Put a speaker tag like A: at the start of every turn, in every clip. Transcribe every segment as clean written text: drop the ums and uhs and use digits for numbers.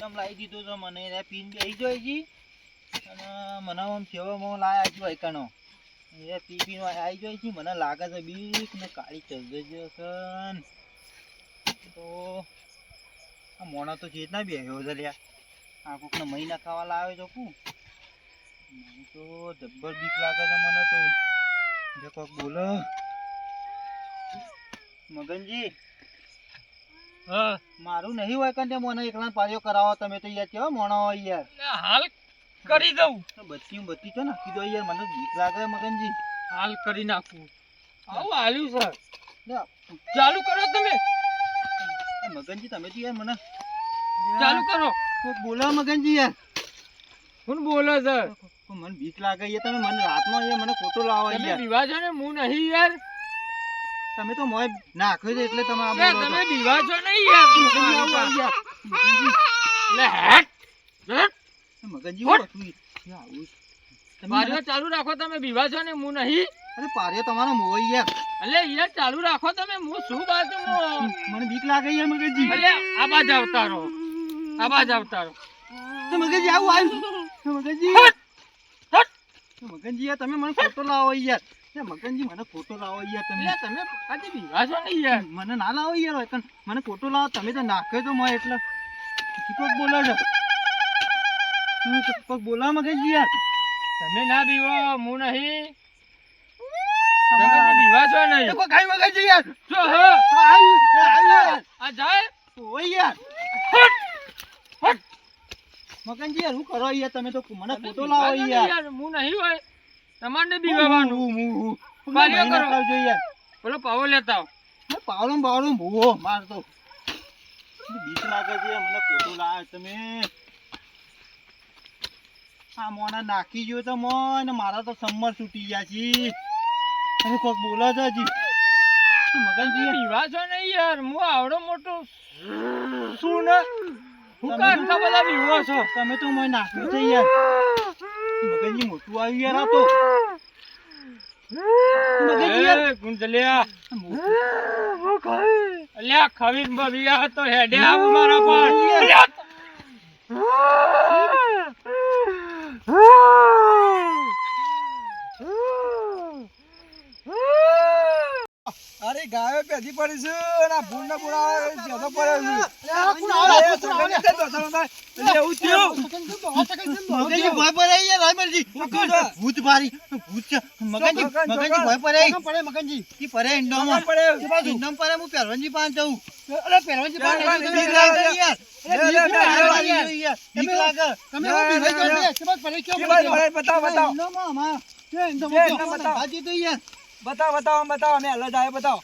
A: ચમ લાવી દીધો તો મને રે પીન બેહી જોઈ જી અને મને આમ સેવામાં લાયા જો એકનો એ પી નો આવી જોઈ જી મને લાગે છે બીક ને કાળી ચલ જજો કન તો આ મોણા તો જેત ના બેહ્યો છે લ્યા આ કોકને મહિના ખાવા લાવ્યો તો કુ મને તો જબ્બર બીક લાગે છે મને તો જે કોક બોલો મગનજી
B: હા
A: મારું નહીં હોય કંటే મને એકલા પાડ્યો કરાવો તમે તો યાર કેવો મોણો હોય યાર
B: હાલ કરી દઉં
A: બત્તી તો નાખી દો યાર મને બીક લાગે મગનજી
B: હાલ કરી નાખું આવું હાલ્યું સર
A: લે,
B: ચાલુ કરો તમે
A: મગનજી તમે તો યાર મને
B: ચાલુ કરો
A: કોક બોલો મગનજી યાર
B: કોણ બોલો સર
A: મને બીક લાગે યાર તમે મને રાતમાં યાર મને ખોટો લાવો
B: તમે
A: યાર
B: બીવા છો ને હું નહીં યાર
A: તમે તો મોય નાખ્યો છે એટલે તમે આ
B: એ
A: બોલો
B: તમે
A: છો.
B: બીવા છો નહીં યાર
A: મગનજી આવું આવી યાર મગનજી
B: લે હેટ હેટ.
A: મગનજી હું હતું યાર આવું તમે
B: પારિયો
A: મને-
B: ચાલુ રાખો તમે બીવા છો ને હું નહીં
A: અરે પાર્યો તમારો મોય યાર
B: અલે યાર ચાલુ રાખો તમે હું શું બાજુમાં
A: મને બીક લાગે યાર મગનજી
B: અલે આ બાજ આવતા રહો આ બાજ આવતા રહો
A: તો મગનજી આવું આવ્યું તો મગનજી
B: હટ, હટ.
A: તો મગનજી યાર તમે મને ખોટો લાવો યાર એ મગનજી મને ખોટો લાવો યાર તમે
B: અલે તમે આજે બીવા છો નહીં યાર
A: મને ના લાવો યાર પણ મને ખોટો લાવો તમે તો નાખ્યો તો મોય એટલે કોક બોલો છો તમે કોક બોલા મગનજી યાર
B: તમે ના બીવો હું નહીં તમે તો બીવા છો નહીં
A: એ કોક આવી મગનજી યાર
B: જો હો
A: આવ્યું
B: આ જાય
A: ઓય યાર
B: હટ, હટ.
A: મગનજી યાર હું કરો યાર તમે તો મને
B: તમે
A: ખોટો
B: બીવા
A: લાવો
B: છો નહીં
A: યાર
B: યાર હું નહીં હોય તમારે બીવાનું પાર્યો કરો.
A: કરજો યાર
B: બોલો પાવો લેતા આવો.
A: પાવડો ભૂવો મારતો બીક લાગે છે મને ખોટો લાવે તમે આ મોણા નાખી ગયો તો મોય ને મારા તો સમર છૂટી ગયા છે અરે કોક બોલો છે હજી મગનજી
B: તમે બીવા છો નહીં યાર હું આવડો મોટો શું ને હું કાં આટલા બધા બીવો છો
A: તમે તો મોય નાખ્યું છે યાર મગનજી મોટું આવ્યું યાર આ તો મગનજી યાર
B: એ ગુંજલિયા અલ્યા ખવીર બબિયા તો હેડે આવ મારા પર
A: અરે ગાયો પેધી પડી છે અને આ ભૂંડ બોડા જેનો પડ્યો છે એવું થયું મગનજી ભય પડે યાર રાયમલજી ભૂત ભારી ભૂત છે મગનજી ભય પડે મગનજી ઈ પડે ઇન્ડોમાં ઇન્ડોમ પડે હું પહેરવનજી પાસે જઉં અરે પહેરવનજી પાસે બીક લાગે યાર બીક લાગે તમે હું બીવાઈ ગયો છે બસ પડે ક્યો પડે બતાવો ઇન્ડોમાં માં કે ઇન્ડોમ બતાવો હાજી તો યાર બતાવો અમે હાલ જાય બતાવો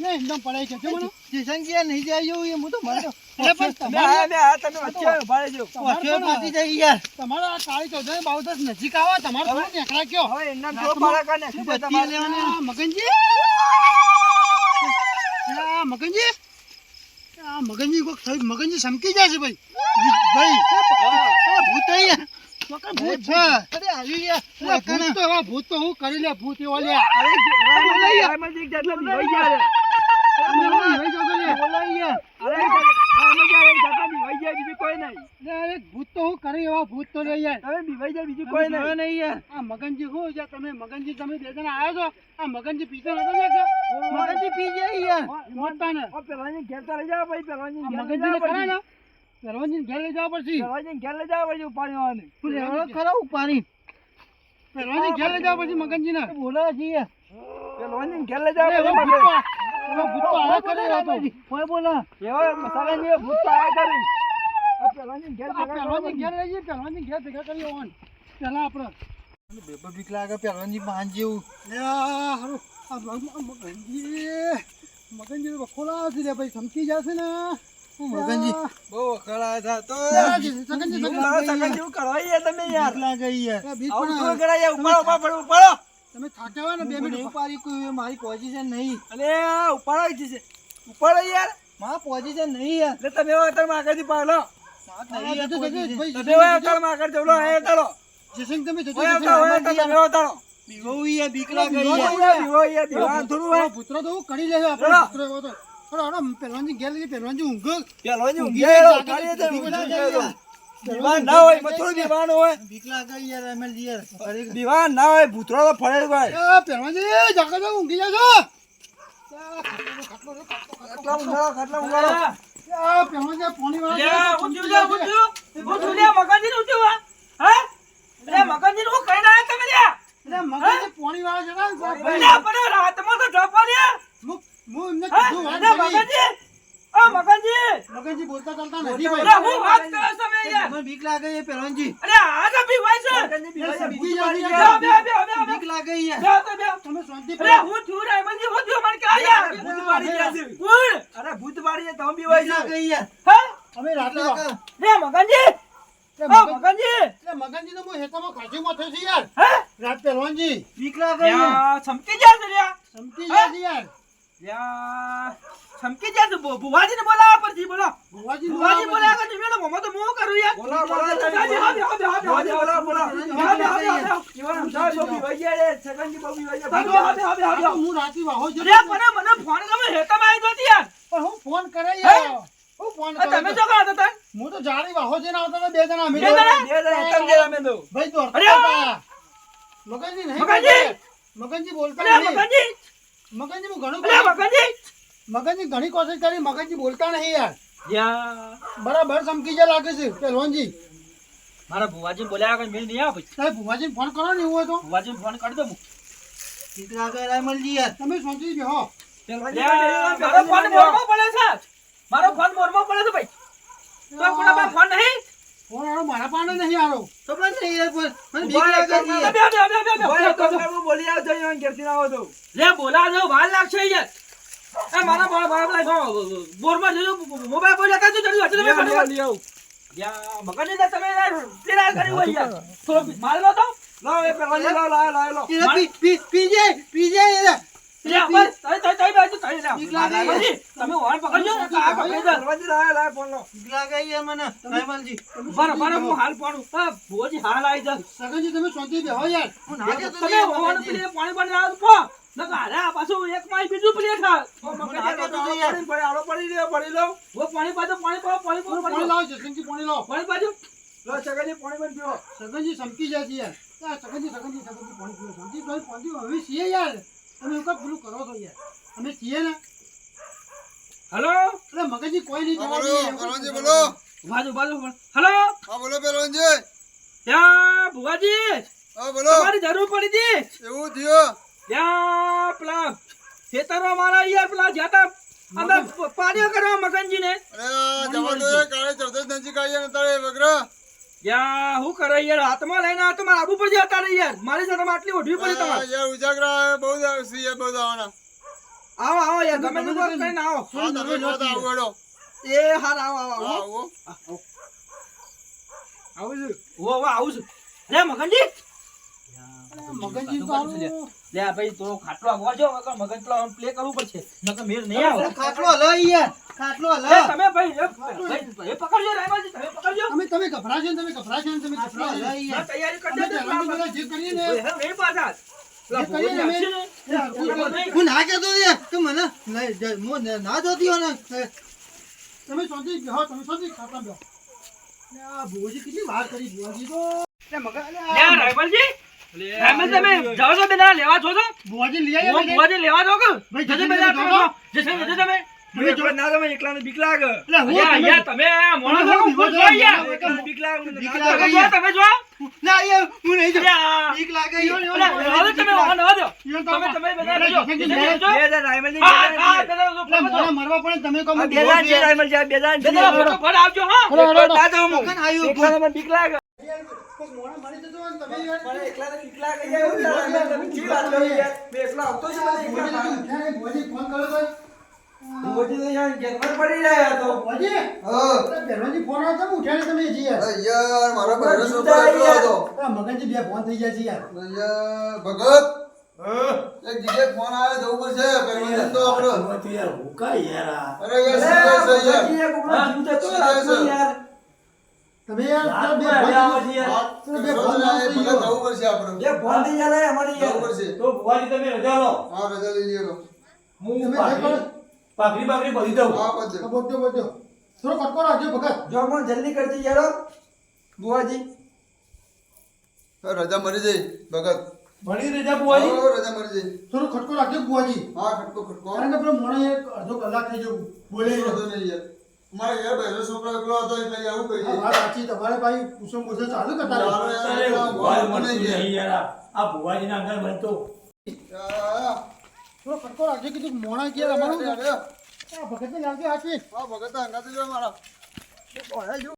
A: ને એકદમ પડાઈ છે મને જેસંગી નહીં જાય એ હું તો મારતો અરે પણ તમે વચ્ચે ઉભા રહેજો વચ્ચે પાટી જાય યાર તમારો આ કાળી ચૌધરી બાવદસ નજીક આવો તમારો થોડું નેકળા કયો હવે એના જો પાડા કાને બત્તી લેવાની મગનજી આ મગનજી આ મગનજી કોક થઈ મગનજી સમકી જાય છે ભાઈ આ ભૂત આયા ભૂત છે અરે આવી યાર ભૂત તો એવા ભૂત તો હું કરી લે ભૂત એવા લે અરે રામજી જેટલા ભઈ ગયા રે અમે હું ભઈ ગયો લે બોલાઈ યાર અરે રામજી જેટલા ભઈ ગયા બીજું કોઈ નહીં અરે ભૂત તો હું કરી એવા ભૂત તો લે યાર તમે ભઈ જાય બીજું કોઈ નહીં યાર આ મગનજી હું છે તમે મગનજી તમે બે જણા આયા છો આ મગનજી પીછે નતો જતો મગનજી પી જાય યાર મોટા ને ઓ પેલાની ઘેર તો લઈ જાવ ભાઈ પેલાની મગનજી ને ખરા ને પેલવાનજી ઘેર લઈ જવા પડશે પેલવાનજી ઘેર લઈ જવા પડશે ઉપાડી આવવાનું લેવડો ખરા ઉપાડી પેલવાનજી ઘેર લઈ જવા પડશે મગનજી ને બોલો જી પેલવાનજી ઘેર લઈ જવા પડશે ભૂત તો આયા કરે રાતો કોઈ બોલો એવો મસાલાજી ભૂત તો આયા કરે આ પેલવાનજી ઘેર લઈ જઈએ પેલવાનજી ઘેર ભેગા કરી આવવાનું પેલા આપણે બેબો બીક લાગે પેલવાનજી પાંચ જેવું લે હારું આ મગનજી બખોલા છે રે ભાઈ સમકી જશે ને મગનજી બહુ વખળા થા તો સગનજી કરવાય તમે યાર લાગે યાર બીક પણ કરાય ઉપાડો તમે થાક્યા ને 2 મિનિટ ઉપાડી કોઈ મારી પોઝિશન નહીં અલે ઉપાડો છે ઉપાડો યાર મારા પોઝિશન નહીં યાર એટલે તમે અતર માં આગળથી પાડો તમે અતર માં આગળ જવલો હે તાળો જેસંગ તમે જજો તમે તાળો બીવો યાર બીક લાગે યાર બીવો યાર દીવાન થોડું હે પુત્ર તો કરી લેજો આપણે પુત્ર એવો તો પહેલવાનજી ઘેર લઈ પહેલવાનજી ઊંઘ
C: પેલોની ઊંઘ્યા એરો, ખાલી તો ઊંઘ્યા એરો. દીવાન ના હોય, એમાં થોડું દીવાન હોય.
A: બીક લાગે યાર એમએલજી યાર
C: દીવાન ના હોય, ભૂતરો તો ફરે જ હોય.
A: પહેલવાનજી જાગો જાગો ઊંઘી જાજો
C: ખાટલા ઊંઘાડો.
A: પહેલવાનજી પાણી
B: લે,
A: વાળા
B: ઊંધું લે, ઊંધું લે, મગનજી ઊંધું વા. હા? લે, મગનજી હું કઈ ના તમે લે.
A: મગજ પાણી વાળા છે ને
B: લે, પણ રાતમાં તો જપો લે.
A: હું એમને
B: હા?
A: કીધું વાત
B: લે,
A: કરી.
B: મગનજી. ઓ, મગનજી.
A: મગનજી બોલતા ચાલતા નથી
B: લે,
A: ભાઈ
B: હું વાત કરો તમે યાર.
A: મને બીક લાગે છે પહેલવાનજી
B: અરે, આ તો બી હોય છે.
A: બીજી જાતી
B: બે,
A: યાર.
B: બે.
A: બીક લાગે યાર
B: બે તો બે.
A: તમે શાંતિ
B: અરે, હું થયું રાયમલજી, હું થયું મને કહો યાર.
C: ભૂત વાળી ગયા છે.
B: કોણ?
C: અરે ભૂત વાળી તમે બી હોય છે.
A: યાર
B: હા?
A: અમે રાતે
B: લે, મગનજી. ઓ, મગનજી.
A: મગનજી તો હું હેતામાં ખાસી માં થયો છે યાર
B: હા?
A: રાત પહેલવાનજી બીક લાગે
B: લ્યા, ચમકી જાય છે લ્યા.
A: સમજી જાય છે યાર
B: લ્યા, ચમકી જાય છે. ભુવાજીને બોલાવા પરથી બોલો.
A: ભુવાજી
B: ભુવાજી બોલાવા કરતી મેલો મોમાં તો હું કરું યાર.
C: બોલાવો, બોલાવો.
A: હું રાતે વાહો જતો
B: લે, પણ મને ફોન ગમે હેતામાં આવી જતી યાર.
A: પણ હું ફોન કરે યાર હું ફોન
B: આ તમે જો કરો હતા
A: હું તો જાડી વાહો જઈને આવતા હતા બે જણા અમે
B: બે જણા?
A: ભાઈ તો
B: અરે!
A: મગનજી નહીં
B: મગનજી!
A: મગનજી બોલતા
B: અરે
A: નહીં
B: મગનજી.
A: મગનજી હું ઘણું
B: અરે મગનજી.
A: મગનજી ઘણી કોશિશ કરી મગનજી બોલતા નહીં યાર
B: યા,
A: બરાબર સમકી જાય લાગે છે પહેલવાનજી
B: મારા ભુવાજી બોલ્યા આગળ મેળ નહીં આવે પછી.
A: સાહેબ ભુવાજીને ફોન કરો ને એવું હોય તો
B: ભુવાજીને ફોન કરી દઉં.
A: ઠીક લાગે રાયમલજી યાર તમે શાંતિ બેહો
B: લ્યા, મારો ફોન મોરમાં પડે છે. મારો ફોન મોરમાં પડે છે ભાઈ. તો કોના ફોન નહીં?
A: ફોન આરો મારા પાસે નહીં આરો ખબર નહીં યાર પણ મને બીક
C: ઉભા
A: લાગે
C: રહો,
A: છે યાર.
B: લે, બોલા દો, વાર લાગશે યાર. એ મારા બોરમાં જજો, મોબાઈલ પર જતા જો જલ્દી હજી તમે ફટાફટ. યા, મગનજી ને તમે યાર તિરાડ કરી હોય યાર. થોડો માર લો તો.
A: પી જાય યાર.
B: લે, બસ, તઈ બાજુ તઈ લે.
A: બીક લાગે યાર.
B: મગનજી, તમે વાળ પકડજો ને, આ પકડી દો.
A: બીક લાગે યાર મને રાયમલજી
B: બરાબર, હું હાલ પાડું. હા, ભુવાજી હાલ આવી જાવ.
A: સગનજી તમે શાંતિ બેહો યાર હું ના કહેતો
B: તમે
A: નહીં
B: ઓવાનું
A: મગનજી.
B: પેલી પાણી પાણી લાવો તો પો. નકર હારે આ પાછું એક માઇલ બીજું પ્લેટ હા.
A: હું ના કહેતો નહીં યાર.
B: વો પાણી પાજો, પાણી પાજો, પાણી પાજો,
A: પાણી લાવો જસવંતજી પાણી લાવો
B: પાણી પાજો.
A: સગનજી સમકી જાય છે યાર સગનજી પાણી પીવો સમજી તો પાણી હવે છીએ યાર તમે એવું કાંઈ પેલું કરો છો યાર અમે છીએ ને
B: હલો,
A: અરે મગનજી કોઈ નહીં જવા દે.
D: પહેલવાનજી બોલો.
B: બાજુ બાજુ. હલો,
D: હા બોલો પહેલવાનજી.
B: ત્યાં ભુવાજી,
D: હા બોલો.
B: તમારી જરૂર પડી હતી.
D: એવું થયું.
B: ત્યાં પેલા ખેતરમાં મારા યાર પેલા જ્યાં તા અમે પાણીઓ કરવા મગનજીને.
D: અરે આ જવા દો એ કાળે ચૌદસ નજીક આવી ને તારે વગર.
B: યા હું કરે યાર, હાથમાં લઈને આ તો મારે આબુ પર જતા રહી યાર. મારી સાથે આટલી ઓઢવી પડી તમારે.
D: યાર ઉજાગરા બહુ સી બહુ આવવાના.
B: આવો આવો યાર, ગમે તે કોઈ કરીને આવો.
D: હા તમે કહો તો આવું હેડો.
B: એ હાર આવો આવો
D: હા
B: આવો.
D: આવો.
B: આવું છું. ઓ વાહ આવું છું. લે મગનજી.
A: મગનજી તો આવું.
B: લે આ ભાઈ તો ખાટલો આગવાજો, વગર મગન પ્લે કરવું પડશે. નકર મેળ નહીં આવે.
A: ખાટલો હલો યાર ખાટલો હલો
B: લે તમે ભાઈ એ પકડજો રાયમાજી, તમે પકડજો.
A: તમે ગભરાશો ને તમે ગભરાશો ને તમે ખાટલો હલો
B: ના,
A: યાર
B: તૈયારી
A: અમે
B: કરી દે.
A: પહેલાંથી બધા જે કરીએ ને
B: ઓય, હે, નહીં પાછા. પેલા
A: જે કરીએ ને અમે
B: ભગવાન આવશે ને.
A: હું ના કહેતો યાર તું મને ના જોતી હો ને તમે શાંતિ બેહો તમે શાંતિ ખાતા બેહો આ ભુવાજી કેટલી વાર કરી ભુવાજી તો
B: લે રાયમાજી, રાયમાજી તમે જાઓ છો બેના લેવા છો છો?
A: ભુવાજી લઈ
B: હું
A: આવ્યા
B: ભુવાજી લેવા દો કે?
A: ભાઈ,
B: જજો
A: જજો,
B: બેના
A: જજો,
B: તમે છો. જશો, જજો તમે.
A: તમે જો
C: ના તમે એકલાને બીક લાગે.
A: એટલે હું
B: યાર,
A: તમે-
B: યાર, તમે મોણસ
A: તમે
B: લોકો
A: બીવો
B: ખુશ
A: છો,
B: હોય યાર.
A: બીવો.
C: એકલાને બીક લાગે.
A: બીક
C: ના
A: લાગે.
B: તમે જો, તમે જો.
A: ના યાર હું નહીં જાઉં.
B: યાર.
A: બીક લાગે
B: ઓલા, લેવા દો તમે, ઓલા લેવા દો. તમે બેના લેજો.
A: જજો,
B: જજો,
A: જજો.
B: જજો.
C: રાયમલજી
B: હા, હા, બેના જો,
A: એટલે
B: ફોટો
A: મને મરવા પડે તમે કહો મને
C: બે જણ છે
A: ભુવાજી.
C: રાયમલજી, આ બે જણ છે.
B: બેના ફોટો ભર આવજો હા.
A: Hello, hello, hello.
C: ના જાઉં હું.
A: મગન આવ્યું.
C: એકલાને મને બીક લાગે.
A: યાર, કોઈક મોણા મારી જતો હોય ને તમે યાર.
C: મને એકલાને બીક લાગે યાર. એવું રાયમલજી, તમે કેવી વાત કરો યાર? મેં એકલો આવતો જ નથી.
A: ભુવાજી તું ઉઠ્યા ને, ભુવાજી ફોન કર્યો તો
C: ભુવાજી તો યાર ઘરમાં પડી રહ્યા હતો.
A: ભુવાજી
D: હા.
A: અરે પહેરવાજી ફોન આવ્યો તો ઉઠ્યા ને તમે જી યાર
D: અરે યાર મારો ભાઈનો છોકરો
C: જુદા
D: એકલો
C: યાર.
D: હતો.
A: આ મગનજી બે ફોન થઈ ગયા છે યાર
D: અરે યાર ભગત. એક જગ્યાએ ફોન આવ્યો જવું પડશે પહેલવાનજી તો આપણે.
A: ભુવાજી યાર હું કાંઈ યાર આ?
D: અરે યાર
C: અરે,
D: સીધા છે યાર.
C: ભુવાજી એક ઉપરો જીવ જતો રાખતો યાર.
A: તમે યાર
C: રાત
A: બે
C: માં
A: ફોન-
C: આવ્યા પછી યાર.
A: બે ફોન
D: ભગત
A: થઈ ગયો.
D: જવું પડશે આપણે.
C: બે ફોન થઈ જાય અમારી
D: જવું
C: યાર.
D: પડશે.
C: તો ભુવાજી તમે રજા લો.
D: હા રજા લઈ લ્યો.
C: હું
A: તમે જે
C: પાછી-
A: પણ-
C: પાઘડી બાઘડી બધી દઉં.
D: હા બધે
A: બધો થોડો કટકો રાખજો ભગત.
C: જો મને જલ્દી કરજે યાર બુવાજી.
D: રજા મરી જઈ ભગત
C: ભણી રેજા બુવાજી.
D: હા, રજા મરી જઈ
A: થોડો ખટકો રાખજો બુઆજી.
D: હા ખટકો ખટકો
A: કારણ કે પેલો મોણો એક અડધો કલાક થઈ ગયો બોલે નહીં.
D: વાંધો નહીં યાર અમારે યાર બહેરો છોકરો એકલો હતો એટલે આવું
A: આ
D: કહીએ
A: વાત સાચી તમારે ભાઈ કુસુમ કુસુમ ચાલુ કરતા રહો.
D: યાર,
C: અરે
D: યાર,
C: બુવાજી
D: વાત
C: મળતું
D: નહીં
C: નહીં યાર. આ બુવાજીના અંગર બનતો.
D: યાર,
A: થોડો ખટકો રાખજો કીધું મોણા ગયા અમારું
D: યાર, યાર.
A: આ ભગતને લાવજો હાચી.
D: હા ભગત અંગાથી જો મારા આયા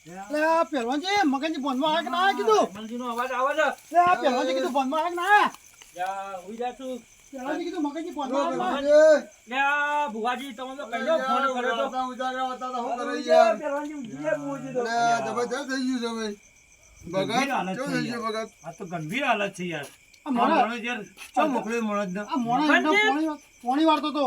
A: એટલે આ પહેલવાનજી મગનજી બોનમાં આવ્યા કે ના આવ્યા કીધું.
B: મનજીનો અવાજ આવે છે
A: એટલે આ પહેલવાનજી કીધું બોનમાં આવ્યા કે ના આવ્યા.
B: યા હુઈ જા તું
A: પહેલવાનજી કીધું મગનજી બોનમાં આવ્યા કે ના
D: જો
A: આવ્યા.
B: લે આ ભુવાજી તમે તો પહેલો ફોન કર્યો તો
D: ઉજાગરા હતા તો શું કરે યાર
B: પહેલવાનજી ઊંઘી ગયા બુવાજી તો.
D: અરે જબરજસ્ત થઈ ગયું છે ભાઈ ભગત કેવું થઈ ગયું ભગત
C: આ તો ગંભીર હાલત છે યાર.
A: આ મોણા
C: માણસ યાર ચો મોકલ્યો માણસને.
A: આ મોણા એમના
B: મગનજી?
A: પોણી વાળતો તો.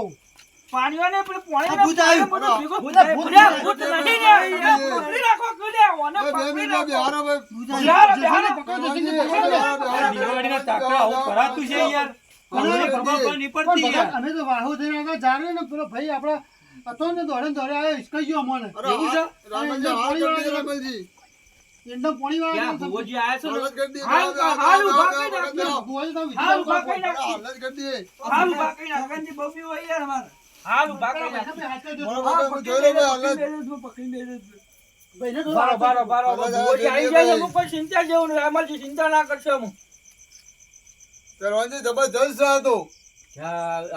B: પાણીવાને પેલું પાણી
A: આ ભૂત આવ્યું.
B: ભૂત
A: ભૂત
B: ભૂત
A: આવ્યું.
B: ભૂત નહીં રે પકડી રાખો કુલે ઓને
D: બે
B: પકડી
D: મિનિટ
B: રાખો
D: બિહારો ભાઈ
B: બિહારો, બિહારો.
A: પકડો જલ્દી
D: ભગવાનજી,
A: પકડો.
D: બિહારો,
C: દિવાળીના તાકડા આવું કરાતું છે યાર. મને ખબર પણ નહીં
A: પણ
C: પડતી
A: ભગત
C: યાર.
A: અમે તો વાહુ થઈને આગળ જાણે ને પેલો ભાઈ આપડા હતો ને દોડે ને દોડે આવ્યો હિસકાઈ ગયો અમને.
D: અરે
A: એવું છે?
D: રામજી હાલ કરી દીધો રામજી
A: એકદમ પોણી
B: ક્યાં
A: વાળા
B: ભુવાજી આયા છો ને?
D: હાલ કરી દીધો
B: હાલ હાલ ઉભા કરી નાખ.
A: ભુવાજી તો વિધિ
B: હાલ
A: કરવા
B: ઉભા કરી નાખ.
D: હાલ જ કરી દીધી
B: હાલ ઉભા કરી નાખ. કંજી બફી હોય યાર અમારે. હાલ ઉભા કરી નાખ.
D: બરોબર હું જોઈ રહ્યો ભાઈ હાલ જ
A: ભાઈને તો
B: બારો બારો બારો
D: હાલ જ
B: ભુવાજી આવી
D: આવી
B: જાય
D: ભાઈ.
B: અમુક કોઈ ચિંતા જેવું નહીં. અમારી ચિંતા ના કરશો અમુક.
D: પહેલવાનજી જબરજસ્ત હતો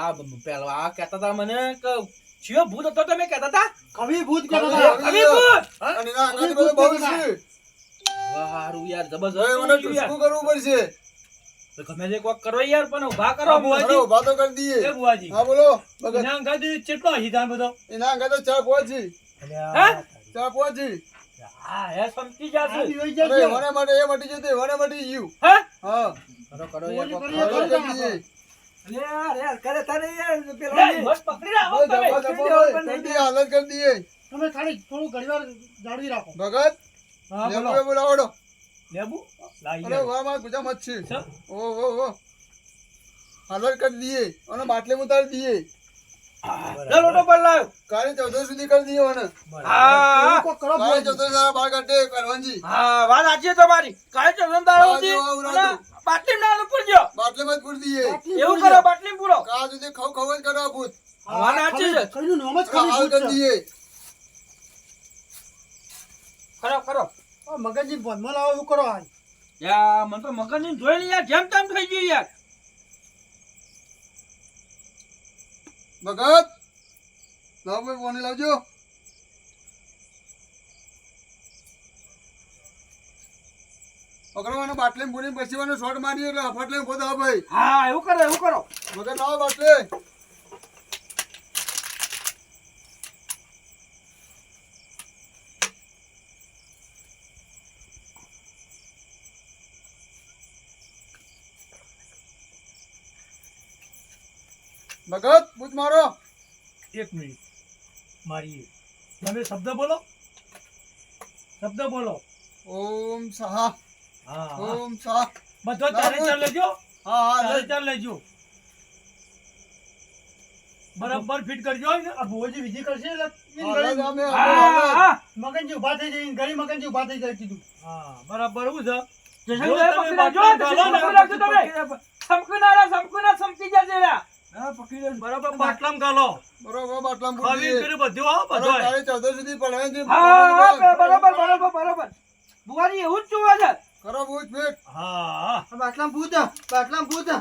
B: આ પેલો આ કહેતા હતા મને કે ચિયો ભૂત હતો તમે કહેતા હતા?
A: કવિ ભૂત કહેતા
D: કવિ.
A: હતા.
B: કવિ ભૂત.
D: અને એના અંગાથી બધું બહુ છે
B: વારું યાર
D: હવે
B: જબરજસ્ત
D: મને
B: થઈ ગયું યાર.
D: ટૂંકું કરવું પડશે
B: તો ગમે તે કોક કરો યાર પણ ઉભા કરો
C: હા,
B: ભુવાજી.
D: અરે ઉભા તો કરી દઈએ
C: એ બુવાજી.
D: હા બોલો ભગત
C: એના અંગાથી કેટલો હિદાન બધો.
D: એના અંગા તો ચાર પાંચ છે
B: હે?
D: ચાર પાંચ છે
B: હા હે સમજી જાશે.
A: આ દિવસ
D: અરે
A: જશે.
D: મને માટે એ મટી જતી મને મટી ગયું
B: હે?
D: હા
B: કરો કરો
A: ભુવાજી
B: યાર
A: કરી
B: કોક
A: યાર,
B: કરો.
A: કરી
D: કરી દઈએ
B: લે કરે તારે યાર
D: લે,
B: બસ પકડી રાખો
D: બસ,
B: તમે.
D: જબરજસ્ત કરી દઈએ હાલત કરી દઈએ
A: તમે ખાલી થોડું ઘડીવાર જાળવી રાખો.
D: ભગત
C: હા
D: લેબુ
C: બોલો.
D: લેબુ લાવડો
C: લેબુ લાવી
D: અરે
C: યાર.
D: વાહ વાહ ગુજા મત છે
C: સર,
D: ઓ હાલત કરી દઈએ અને બાટલી ઉતારી દઈએ
B: લે લોટો પર લાવ.
D: કાલે 14 સુધી કરી દઈએ મને
C: બરાબર.
B: હા
A: એવું કોક કરો
D: કાલે
A: ભુવાજી.
D: 14 સારા બાર કાઢે પહેલવાનજી
B: હા વાત સાચી છે તમારી. કાલે ચંદનદારો
D: હા,
B: હતી
D: જો, આવું
B: અને
D: રાખ્યું.
B: બાટલી ના પૂરજો.
D: બાટલીમાં જ પૂરી દઈએ
A: આટલી
B: એવું
A: ભૂલ
B: કરો
A: છે.
B: બાટલી પૂરો.
D: કાલ સુધી ખવ ખવ જ કરો ભૂત
B: વાત સાચી છે.
A: કઈનું નામ જ
D: હાલ
A: ખાલી
D: કરી
A: ભૂત છે.
D: દઈએ
B: કરો કરો.
A: આ મગનજી બોનમાં લાવો એવું કરો હાલ.
B: યા મને તો મગજની જોઈ લે યાર જેમ તેમ થઈ ગયું યાર.
D: ભગત લાવ ભાઈ પાણી લાવજો પકડવાનો બાટલી પૂરી પછી મને શોટ મારી એટલે હફાટ લઈને પોતા ભાઈ
B: હા એવું કરો એવું કરો.
D: ભગત લાવો બાટલી ભગત બૂથ મારો
C: એક મિનિટ મારી તમે શબ્દ બોલો. શબ્દ બોલો.
D: ઓમ સહા
C: હા હા.
D: ઓમ સહા
C: બધો ચારે ચાર લેજો.
D: હા હા
C: ચારે
D: લઈ.
C: ચાર લેજો. બરાબર ફિટ કરજો ને.
A: આ ભુવાજી વિધિ કરશે એટલે ઈ
D: હા, લઈ
A: ગળી
D: અમે
B: હા હા.
A: મગનજી ઊભા થઈ જાય ગળી મગનજી ઊભા થઈ જાય કીધું.
C: હા બરાબર એવું છે.
B: જશનભાઈ
C: જો તમે
B: પકડી રાખજો,
C: બાટલા
B: જશનભાઈ
C: ગાલો
B: પકડી
C: ને,
B: રાખજો તમે. સમકુના સમકી જશે લા.
C: બરાબર બાટલામાં ગાલો.
D: બરોબર બાટલામાં પૂરી
C: ખાવી
D: દઈએ.
C: કરી બધું આવો
D: અરે
C: બધો.
D: કાલે 14 સુધી પડવાની છે.
B: હા બરોબર બરોબર બરોબર. બુવારી એવું જ જોવા છે.
D: કરો બૂથ ફિટ
C: હા હા.
A: આ બાટલામાં ભૂત છે, બાટલામાં ભૂત છે,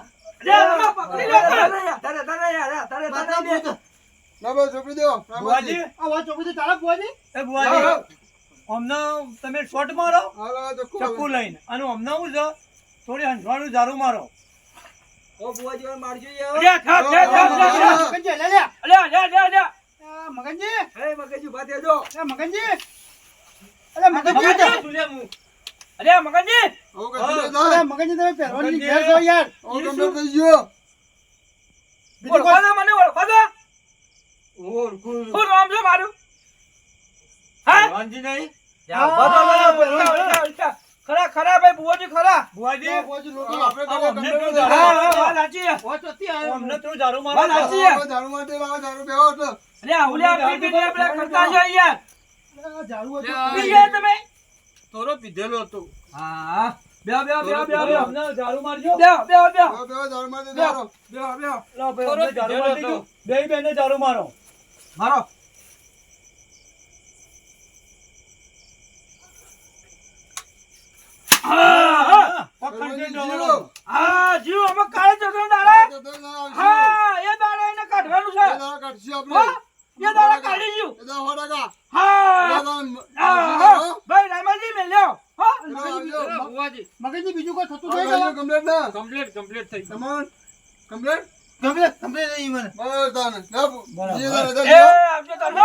B: લે આમાં પકડી લો.
A: બાટલામાં ભૂત છે.
D: ના બસ ચોપડી દો
C: બુવાજી
A: આ વાત ચોપડી ચાલે ભુવાજી?
C: એ બુવાજી અમને તમે શોટ મારો
D: હાલો ચોખ્ખું
C: ચપ્પુ લઈને અને અમને શું છે થોડી હંસવાનું ઝાડુ મારો.
B: લે થા થા થા થા.
A: મગનજી લે લે.
B: લે.
A: આ મગનજી
B: એ મગજી ઉભા થજો.
A: એ મગનજી અરે મગનજી
C: તું લે હું.
B: અરે મગજી.
D: આવું કશું નહીં
A: અરે
D: થાય.
A: મગનજી તમે પહેરવાની
C: મગનજી.
A: ઘેર છો યાર.
D: આવું complete થઈ ગયું.
A: બીજું કોઈ-
B: ઓળખો મને ઓળખો છો? શું નામ છે મારું? હા?
C: વાંજી નહીં.
B: જા, બધો ઓળખા. ખરા ખરા ભાઈ બુવાજી ખરા
C: બુઆજી
A: બાપુજી લોટો
C: આપણે તો
A: આપણે
C: ગમે તેટલું
B: હા
C: ઝાડુ
B: હા
C: મારો.
B: વાત સાચી છે.
A: વાત હતી આ.
C: અમને તો ઝાડુ
B: વાત
C: મારો.
B: સાચી છે.
D: ઝાડુ માટે લાવો, ઝાડુ બેહો એટલે.
B: અરે આ ઓલી આ પી પી આપણે કરતા છે યાર
A: આ ઝાડુ હતું.
C: લે,
B: પી ગયા તમે
C: તોરો પીધેલો હતો.
B: હા બેહો બેહો બેહો
C: તોરો
B: બેહો
C: અમને ઝાડુ મારજો.
B: બેહો બેહો બેહો
D: બેહો, બેહો, ઝાડુ માટે
B: બેહો
D: ઝાડુ.
B: બેહો બેહો
C: લો ભાઈ,
B: તોરો
C: અમને ઝાડુ
B: પીધેલો
C: મારી
B: હતો.
C: દીધું. બેય બેને ઝાડુ મારો.
B: મારો હા હા
C: પકડજો
D: જીવો.
C: ડોલો.
B: હા જીવ અમે કાળે ચંદ્ર દાડા
D: તો ના આવશે.
B: હા એ દાડા એને કાઢવાનું છે
D: એ દાડા કાઢશું આપણે.
B: હા એ દાડા કાઢી જ્યું
D: એ દાડા 100 ટકા. એ
B: હા
D: દાડા
B: હા
D: આવશે
B: હા
D: દાડો.
B: ભાઈ રામાજી મેં લ્યો હા
D: એ દાડા આવજો.
C: બુઆજી
A: મગજની બીજું કોઈ થતું
D: આ
A: નહીં
D: બાજુ complete ના?
C: કમ્પ્લીટ થઈ ગયું.
D: તમાર complete?
A: ગમે નહીં મને
D: બસ તાને. જા,
C: બરાબર.
D: જીએ તારે, જા,
B: એ
D: જીઓ.
B: આવજો તમે